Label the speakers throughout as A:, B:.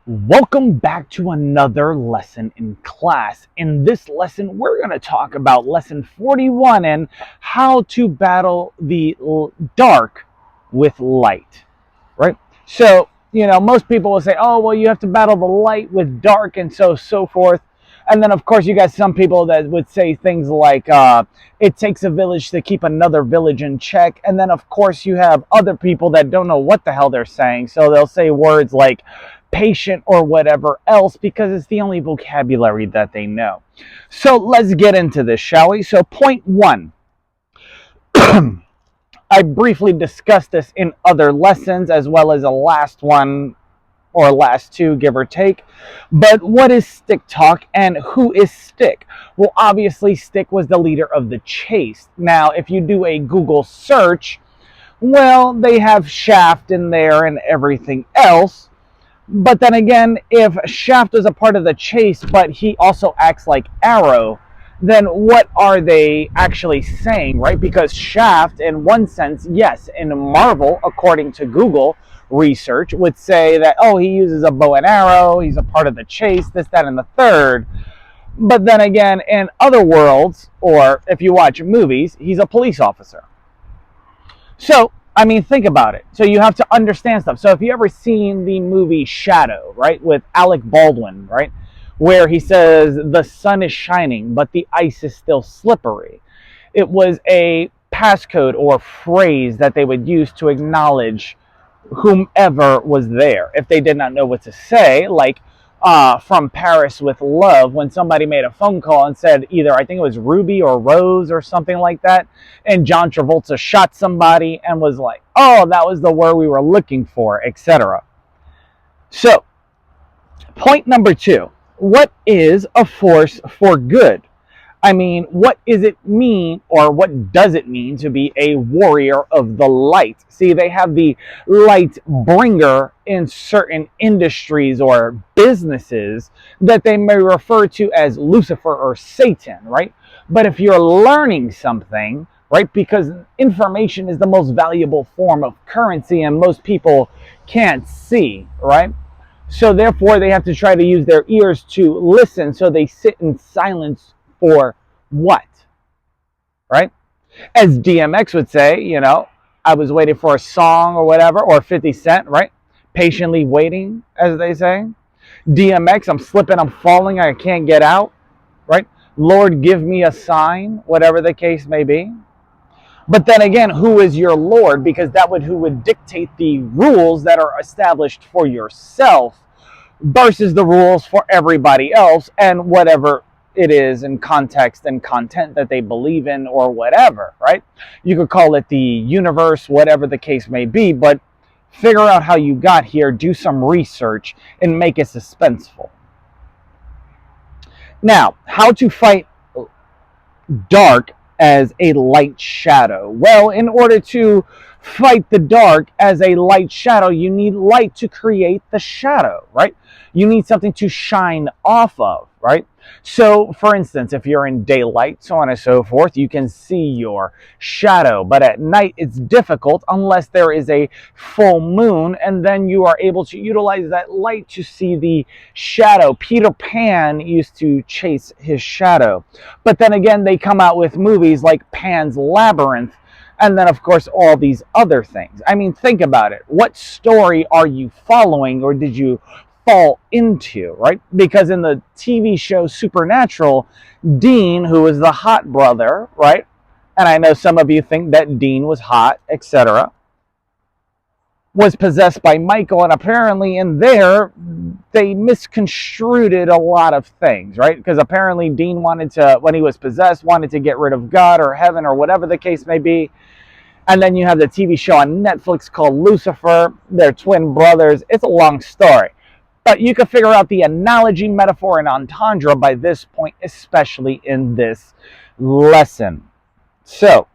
A: Welcome back to another lesson in class. In this lesson, we're going to talk about lesson 41 and how to battle the dark with light, right? So, most people will say, oh, well, you have to battle the light with dark and so forth. And then, of course, you got some people that would say things like, it takes a village to keep another village in check. And then, of course, you have other people that don't know what the hell they're saying. So they'll say words like patient or whatever else because it's the only vocabulary that they know. So let's get into this, shall we? So point one. I briefly discussed this in other lessons as well as the last one or last two, give or take. But what is Stick Talk and who is Stick? Well, obviously, Stick was the leader of the Chase. Now, if you do a Google search, well, they have Shaft in there and everything else. But then again, if Shaft was a part of the Chase, but he also acts like Arrow, then what are they actually saying, right? Because Shaft, in one sense, yes, in Marvel, according to Google research, would say that, oh, he uses a bow and arrow, he's a part of the Chase, this, that, and the third. But then again, in other worlds, or if you watch movies, he's a police officer. So, think about it. So you have to understand stuff. So if you ever seen the movie Shadow, right, with Alec Baldwin, right, where he says the sun is shining, but the ice is still slippery. It was a passcode or phrase that they would use to acknowledge whomever was there. If they did not know what to say, like From Paris with Love, when somebody made a phone call and said either, I think it was Ruby or Rose or something like that, and John Travolta shot somebody and was like, oh, that was the word we were looking for, etc. So, point number two, what is a force for good? What does it mean, or what does it mean to be a warrior of the light? See, they have the light bringer in certain industries or businesses that they may refer to as Lucifer or Satan, right? But if you're learning something, right, because information is the most valuable form of currency and most people can't see, right? So therefore, they have to try to use their ears to listen, so they sit in silence for what? Right? As DMX would say, I was waiting for a song or whatever, or 50 Cent, right? Patiently waiting, as they say. DMX, I'm slipping, I'm falling, I can't get out, right? Lord, give me a sign, whatever the case may be. But then again, who is your Lord? Because who would dictate the rules that are established for yourself versus the rules for everybody else and whatever it is in context and content that they believe in or whatever, right? You could call it the universe, whatever the case may be, but figure out how you got here, do some research, and make it suspenseful. Now, how to fight dark as a light shadow? Well, in order to fight the dark as a light shadow, you need light to create the shadow, right? You need something to shine off of, right? So, for instance, if you're in daylight, so on and so forth, you can see your shadow. But at night, it's difficult unless there is a full moon, and then you are able to utilize that light to see the shadow. Peter Pan used to chase his shadow. But then again, they come out with movies like Pan's Labyrinth, and then, of course, all these other things. Think about it. What story are you following, or did you fall into, right? Because in the TV show Supernatural, Dean, who was the hot brother, right? And I know some of you think that Dean was hot, etc., was possessed by Michael, and apparently in there, they misconstrued a lot of things, right? Because apparently Dean wanted to, when he was possessed, wanted to get rid of God or heaven or whatever the case may be. And then you have the TV show on Netflix called Lucifer. They're twin brothers. It's a long story. But you can figure out the analogy, metaphor, and entendre by this point, especially in this lesson. So,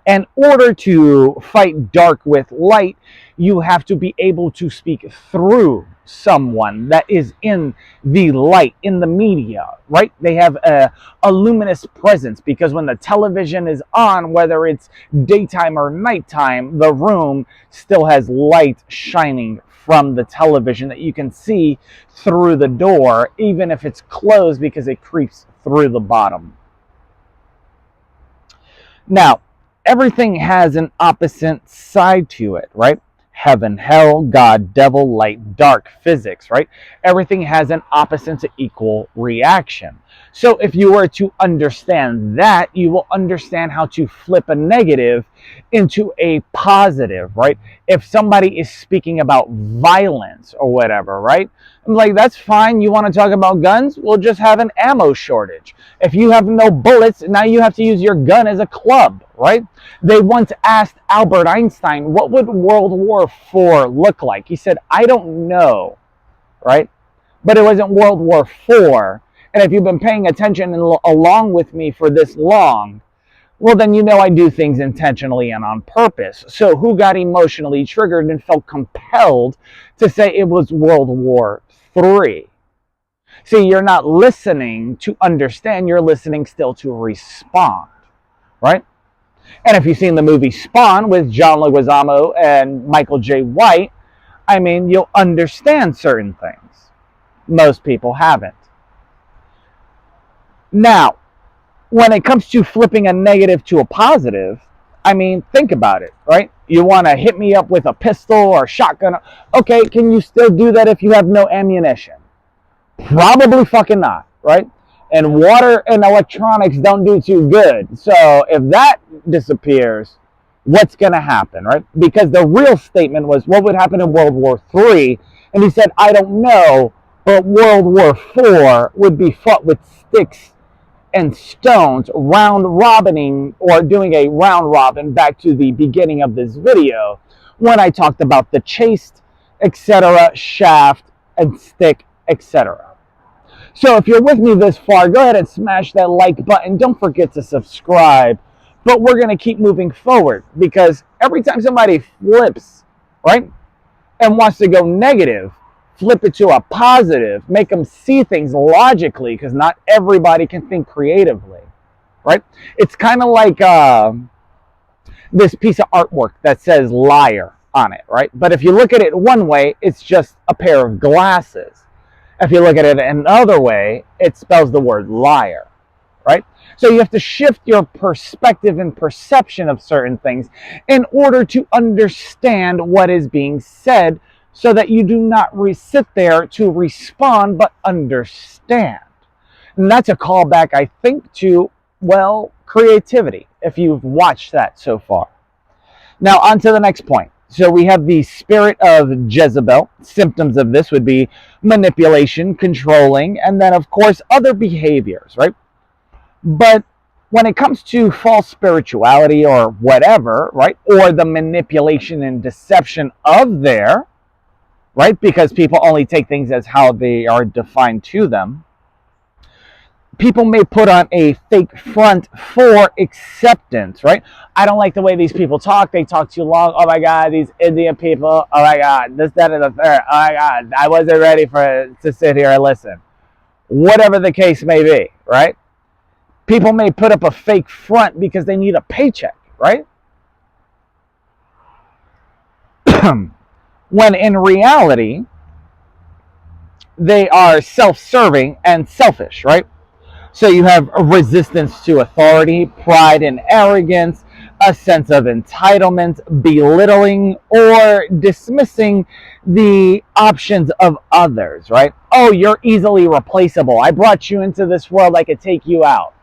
A: in order to fight dark with light, you have to be able to speak through someone that is in the light, in the media, right? They have a luminous presence, because when the television is on, whether it's daytime or nighttime, the room still has light shining from the television that you can see through the door, even if it's closed, because it creeps through the bottom. Now, everything has an opposite side to it, right? Heaven, hell, God, devil, light, dark, physics, right? Everything has an opposite to equal reaction. So if you were to understand that, you will understand how to flip a negative into a positive, right? If somebody is speaking about violence or whatever, right? I'm like, that's fine. You want to talk about guns? We'll just have an ammo shortage. If you have no bullets, now you have to use your gun as a club, right? They once asked Albert Einstein, what would World War IV look like? He said, I don't know, right? But it wasn't World War IV. And if you've been paying attention along with me for this long, well, then you know I do things intentionally and on purpose. So who got emotionally triggered and felt compelled to say it was World War III? See, you're not listening to understand, you're listening still to respond, right? And if you've seen the movie Spawn with John Leguizamo and Michael J. White, I mean, you'll understand certain things. Most people haven't. Now, when it comes to flipping a negative to a positive, I mean, think about it, right? You want to hit me up with a pistol or a shotgun. Okay, can you still do that if you have no ammunition? Probably fucking not, right? And water and electronics don't do too good. So if that disappears, what's going to happen, right? Because the real statement was, what would happen in World War III? And he said, I don't know, but World War IV would be fought with sticks and stones, round robining, or doing a round robin, back to the beginning of this video when I talked about the chased, etc., shaft and stick, etc. So if you're with me this far, go ahead and smash that like button. Don't forget to subscribe. But we're going to keep moving forward, because every time somebody flips, right, and wants to go negative, flip it to a positive, make them see things logically, because not everybody can think creatively, right? It's kind of like this piece of artwork that says liar on it, right? But if you look at it one way, it's just a pair of glasses. If you look at it another way, it spells the word liar, right? So you have to shift your perspective and perception of certain things in order to understand what is being said, so that you do not sit there to respond, but understand. And that's a callback, I think, to, well, creativity, if you've watched that so far. Now, on to the next point. So we have the spirit of Jezebel. Symptoms of this would be manipulation, controlling, and then, of course, other behaviors, right? But when it comes to false spirituality or whatever, right, or the manipulation and deception of there, right, because people only take things as how they are defined to them, people may put on a fake front for acceptance, right? I don't like the way these people talk. They talk too long. Oh my God, these Indian people. Oh my God, this, that, and the third. Oh my God, I wasn't ready to sit here and listen. Whatever the case may be, right? People may put up a fake front because they need a paycheck, right? When in reality, they are self-serving and selfish, right? So you have a resistance to authority, pride and arrogance, a sense of entitlement, belittling or dismissing the options of others, right? Oh, you're easily replaceable. I brought you into this world, I could take you out.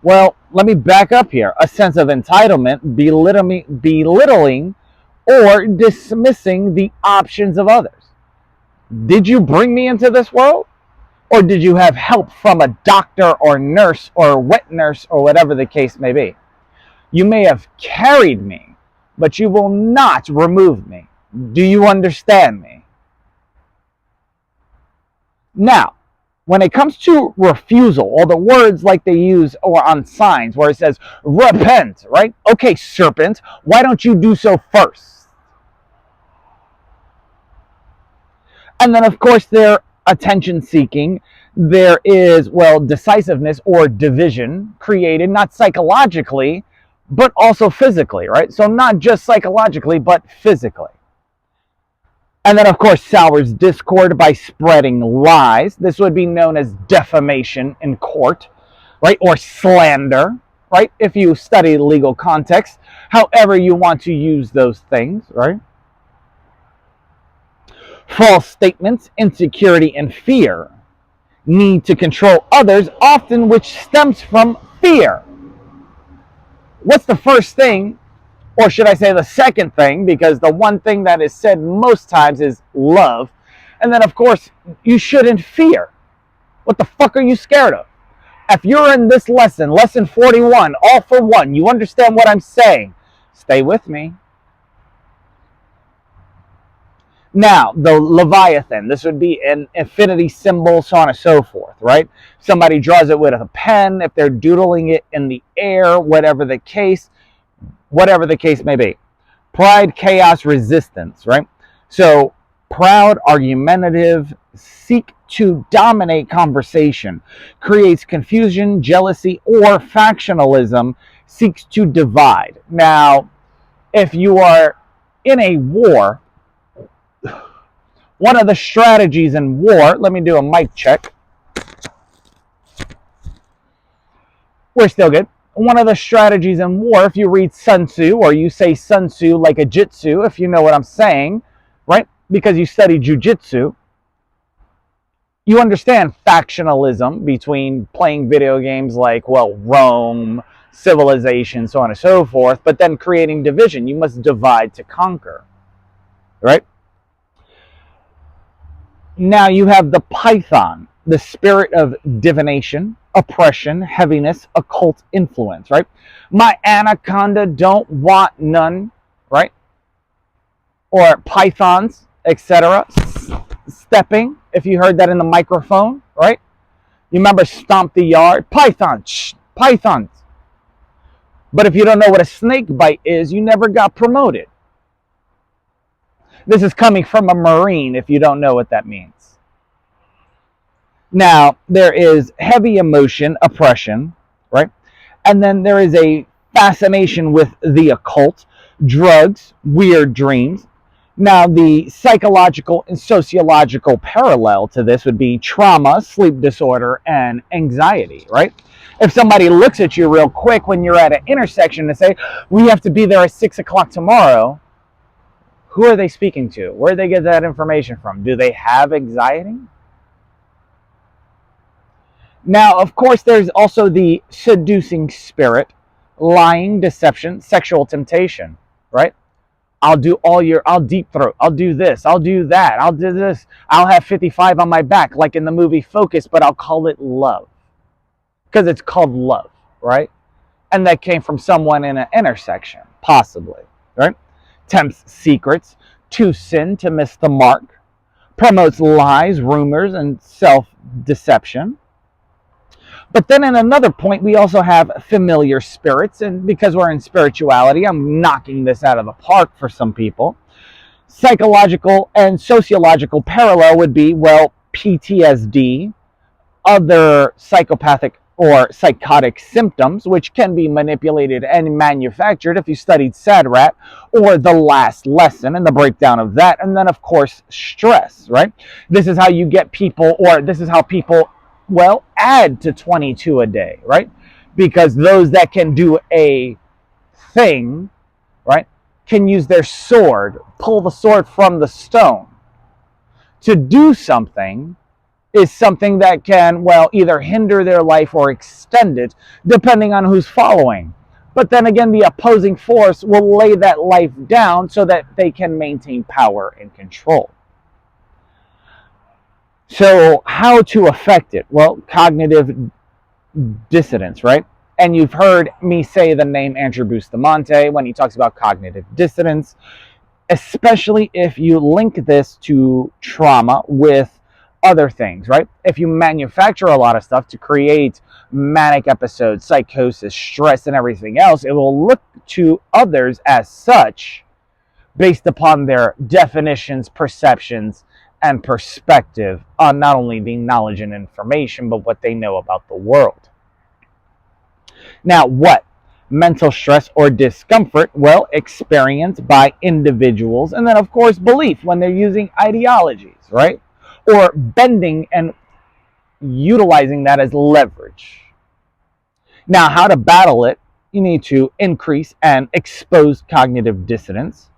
A: Well, let me back up here. A sense of entitlement, belittling or dismissing the options of others. Did you bring me into this world? Or did you have help from a doctor or nurse or wet nurse or whatever the case may be? You may have carried me, but you will not remove me. Do you understand me? Now, when it comes to refusal, or the words like they use or on signs where it says, repent, right? Okay, serpent, why don't you do so first? And then, of course, their attention seeking. There is, well, decisiveness or division created, not psychologically, but also physically, right? So not just psychologically, but physically. And then, of course, sours discord by spreading lies. This would be known as defamation in court, right? Or slander, right? If you study legal context, however you want to use those things, right? False statements, insecurity, and fear. Need to control others, often which stems from fear. What's the first thing, or should I say the second thing, because the one thing that is said most times is love. And then, of course, you shouldn't fear. What the fuck are you scared of? If you're in this lesson, lesson 41, all for one, you understand what I'm saying, stay with me. Now, the Leviathan, this would be an infinity symbol, so on and so forth, right? Somebody draws it with a pen, if they're doodling it in the air, whatever the case may be. Pride, chaos, resistance, right? So, proud, argumentative, seek to dominate conversation, creates confusion, jealousy, or factionalism, seeks to divide. Now, if you are in a war, one of the strategies in war, let me do a mic check. We're still good. One of the strategies in war, if you read Sun Tzu, or you say Sun Tzu like a jitsu, if you know what I'm saying, right? Because you study jujitsu, you understand factionalism between playing video games like, well, Rome, civilization, so on and so forth, but then creating division. You must divide to conquer, right? Now you have the Python, the spirit of divination, oppression, heaviness, occult influence, right? My anaconda don't want none, right? Or pythons, etc. Stepping, if you heard that in the microphone, right? You remember Stomp the Yard? Pythons. But if you don't know what a snake bite is, you never got promoted. This is coming from a Marine, if you don't know what that means. Now, there is heavy emotion, oppression, right? And then there is a fascination with the occult, drugs, weird dreams. Now, the psychological and sociological parallel to this would be trauma, sleep disorder, and anxiety, right? If somebody looks at you real quick when you're at an intersection and say, we have to be there at 6 o'clock tomorrow, who are they speaking to? Where do they get that information from? Do they have anxiety? Now, of course, there's also the seducing spirit, lying, deception, sexual temptation, right? I'll deep throat, I'll do this, I'll do that, I'll do this, I'll have 55 on my back, like in the movie Focus, but I'll call it love. Because it's called love, right? And that came from someone in an intersection, possibly, right? Tempts secrets, to sin, to miss the mark, promotes lies, rumors, and self-deception. But then in another point, we also have familiar spirits, and because we're in spirituality, I'm knocking this out of the park for some people. Psychological and sociological parallel would be, well, PTSD, other psychopathic or psychotic symptoms, which can be manipulated and manufactured if you studied SADRAT or The Last Lesson and the breakdown of that. And then, of course, stress, right? This is how you get people, or this is how people, well, add to 22 a day, right? Because those that can do a thing, right, can use their sword, pull the sword from the stone. To do something is something that can, well, either hinder their life or extend it, depending on who's following. But then again, the opposing force will lay that life down so that they can maintain power and control. So how to affect it? Well, cognitive dissonance, right? And you've heard me say the name Andrew Bustamante when he talks about cognitive dissonance, especially if you link this to trauma with other things, right? If you manufacture a lot of stuff to create manic episodes, psychosis, stress, and everything else, it will look to others as such based upon their definitions, perceptions, and perspective on not only the knowledge and information, but what they know about the world. Now, what? mental stress or discomfort, well, experienced by individuals, and then, of course, belief when they're using ideologies, right? Or bending and utilizing that as leverage. Now, how to battle it, you need to increase and expose cognitive dissonance,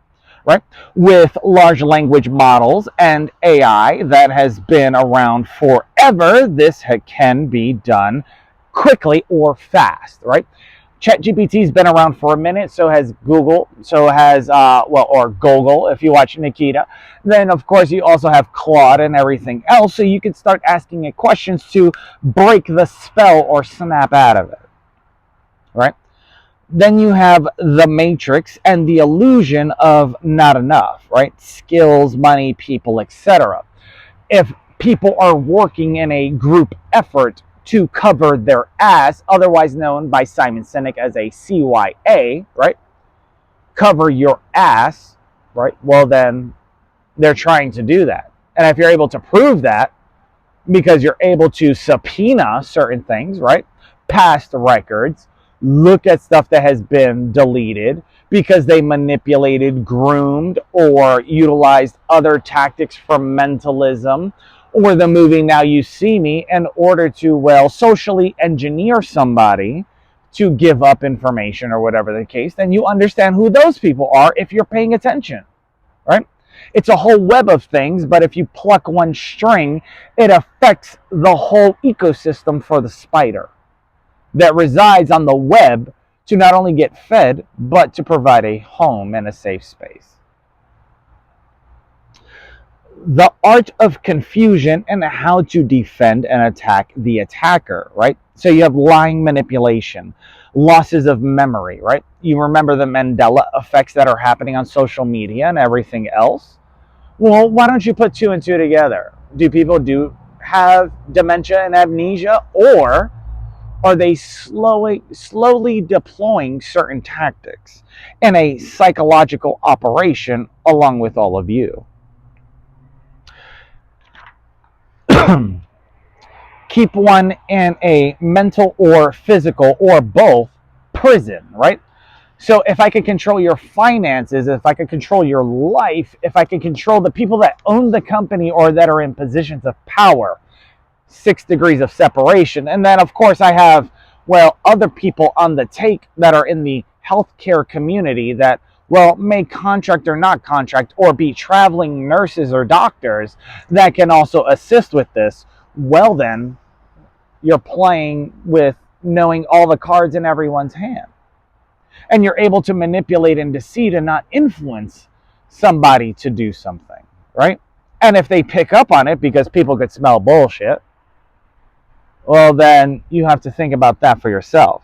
A: right? With large language models and AI that has been around forever, this can be done quickly or fast, right? ChatGPT's been around for a minute, so has Google, so has, or Google, if you watch Nikita. Then, of course, you also have Claude and everything else, so you can start asking it questions to break the spell or snap out of it, right? Then you have the matrix and the illusion of not enough, right? Skills, money, people, etc. If people are working in a group effort to cover their ass, otherwise known by Simon Sinek as a CYA, right? Cover your ass, right? Well, then they're trying to do that. And if you're able to prove that, because you're able to subpoena certain things, right? Past records, look at stuff that has been deleted because they manipulated, groomed, or utilized other tactics from mentalism or the movie Now You See Me in order to, well, socially engineer somebody to give up information or whatever the case, then you understand who those people are if you're paying attention, right? It's a whole web of things, but if you pluck one string, it affects the whole ecosystem for the spider that resides on the web to not only get fed, but to provide a home and a safe space. The art of confusion and how to defend and attack the attacker, right? So you have lying, manipulation, losses of memory, right? You remember the Mandela effects that are happening on social media and everything else. Well, why don't you put two and two together? Do people have dementia and amnesia, or are they slowly deploying certain tactics in a psychological operation along with all of you? Keep one in a mental or physical or both prison, right? So if I could control your finances, if I could control your life, if I could control the people that own the company or that are in positions of power, 6 degrees of separation. And then, of course, I have, well, other people on the take that are in the healthcare community that, well, may contract or not contract or be traveling nurses or doctors that can also assist with this. Well, then, you're playing with knowing all the cards in everyone's hand. And you're able to manipulate and deceive and not influence somebody to do something, right? And if they pick up on it because people could smell bullshit, well, then you have to think about that for yourself.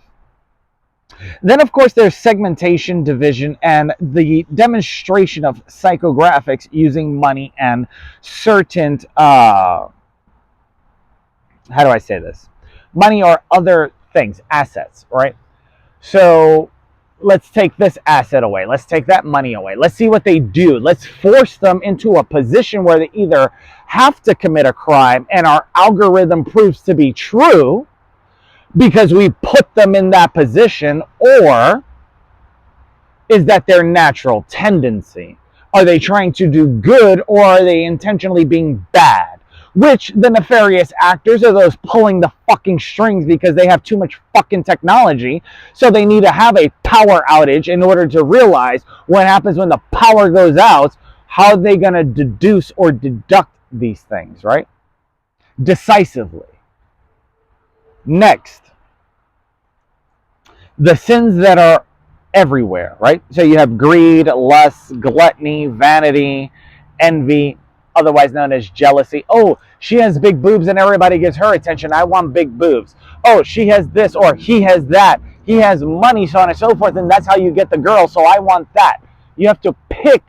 A: Then, of course, there's segmentation, division, and the demonstration of psychographics using money and certain, how do I say this? Money or other things, assets, right? So let's take this asset away. Let's take that money away. Let's see what they do. Let's force them into a position where they either have to commit a crime and our algorithm proves to be true because we put them in that position, or is that their natural tendency? Are they trying to do good, or are they intentionally being bad? Which the nefarious actors are those pulling the fucking strings because they have too much fucking technology, so they need to have a power outage in order to realize what happens when the power goes out. How are they going to deduce or deduct these things, right? Decisively. Next, the sins that are everywhere, right? So you have greed, lust, gluttony, vanity, envy, otherwise known as jealousy. Oh, she has big boobs and everybody gives her attention. I want big boobs. Oh, she has this or he has that. He has money, so on and so forth, and that's how you get the girl, so I want that. You have to pick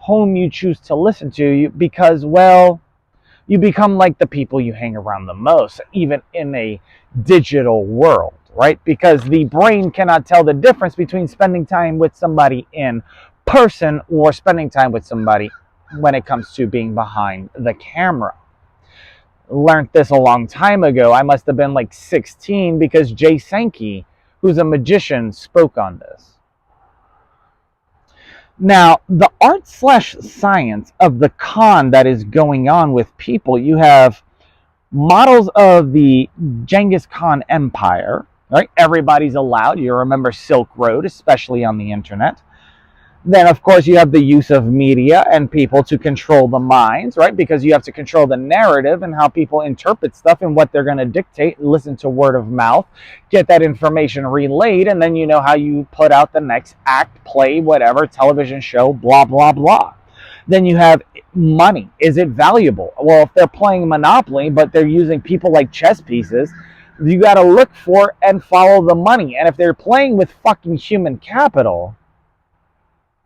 A: whom you choose to listen to because, well, you become like the people you hang around the most, even in a digital world, right? Because the brain cannot tell the difference between spending time with somebody in person or spending time with somebody when it comes to being behind the camera. Learned this a long time ago. I must have been like 16 because Jay Sankey who's a magician, spoke on this. Now, the art/science of the con that is going on with people, you have models of the Genghis Khan Empire, right? Everybody's allowed. You remember Silk Road, especially on the internet. Then, of course, you have the use of media and people to control the minds, right? Because you have to control the narrative and how people interpret stuff and what they're going to dictate, listen to word of mouth, get that information relayed, and then you know how you put out the next act, play, whatever, television show, blah, blah, blah. Then you have money. Is it valuable? Well, if they're playing Monopoly, but they're using people like chess pieces, you got to look for and follow the money. And if they're playing with fucking human capital,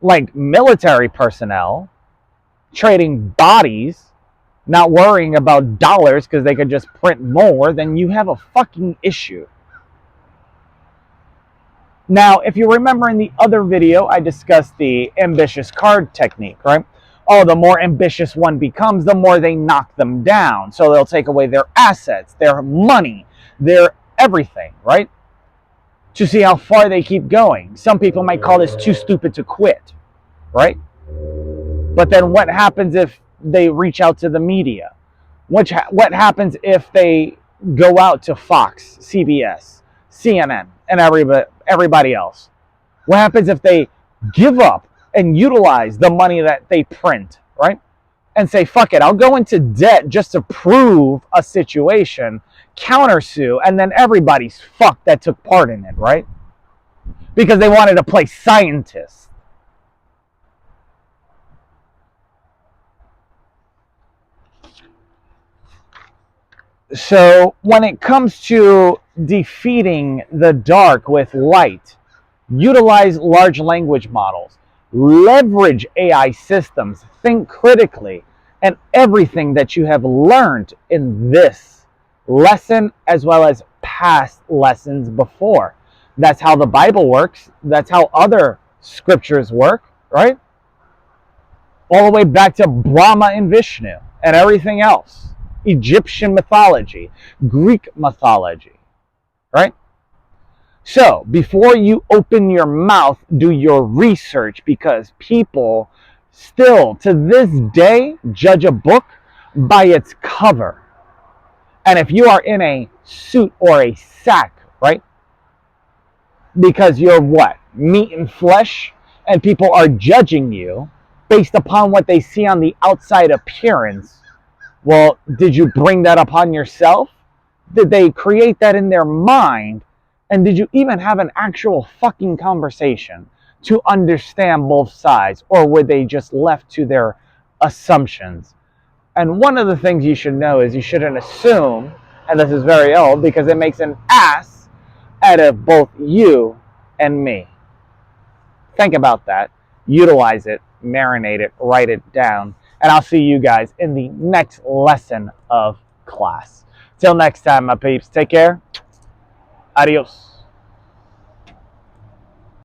A: like military personnel, trading bodies, not worrying about dollars because they could just print more, then you have a fucking issue. Now, if you remember in the other video, I discussed the ambitious card technique, right? Oh, the more ambitious one becomes, the more they knock them down. So they'll take away their assets, their money, their everything, right? To see how far they keep going. Some people might call this too stupid to quit, right? But then what happens if they reach out to the media? What happens if they go out to Fox, CBS, CNN, and everybody else? What happens if they give up and utilize the money that they print, right? And say, fuck it, I'll go into debt just to prove a situation, countersue, and then everybody's fucked that took part in it, right? Because they wanted to play scientist. So when it comes to defeating the dark with light, utilize large language models, leverage AI systems, think critically, and everything that you have learned in this lesson as well as past lessons before. That's how the Bible works. That's how other scriptures work, right? All the way back to Brahma and Vishnu and everything else. Egyptian mythology, Greek mythology, right? So, before you open your mouth, do your research, because people still, to this day, judge a book by its cover. And if you are in a suit or a sack, right? Because you're what? Meat and flesh, and people are judging you based upon what they see on the outside appearance. Well, did you bring that upon yourself? Did they create that in their mind? And did you even have an actual fucking conversation to understand both sides? Or were they just left to their assumptions? And one of the things you should know is you shouldn't assume, and this is very old, because it makes an ass out of both you and me. Think about that. Utilize it. Marinate it. Write it down. And I'll see you guys in the next lesson of class. Till next time, my peeps. Take care. Adios.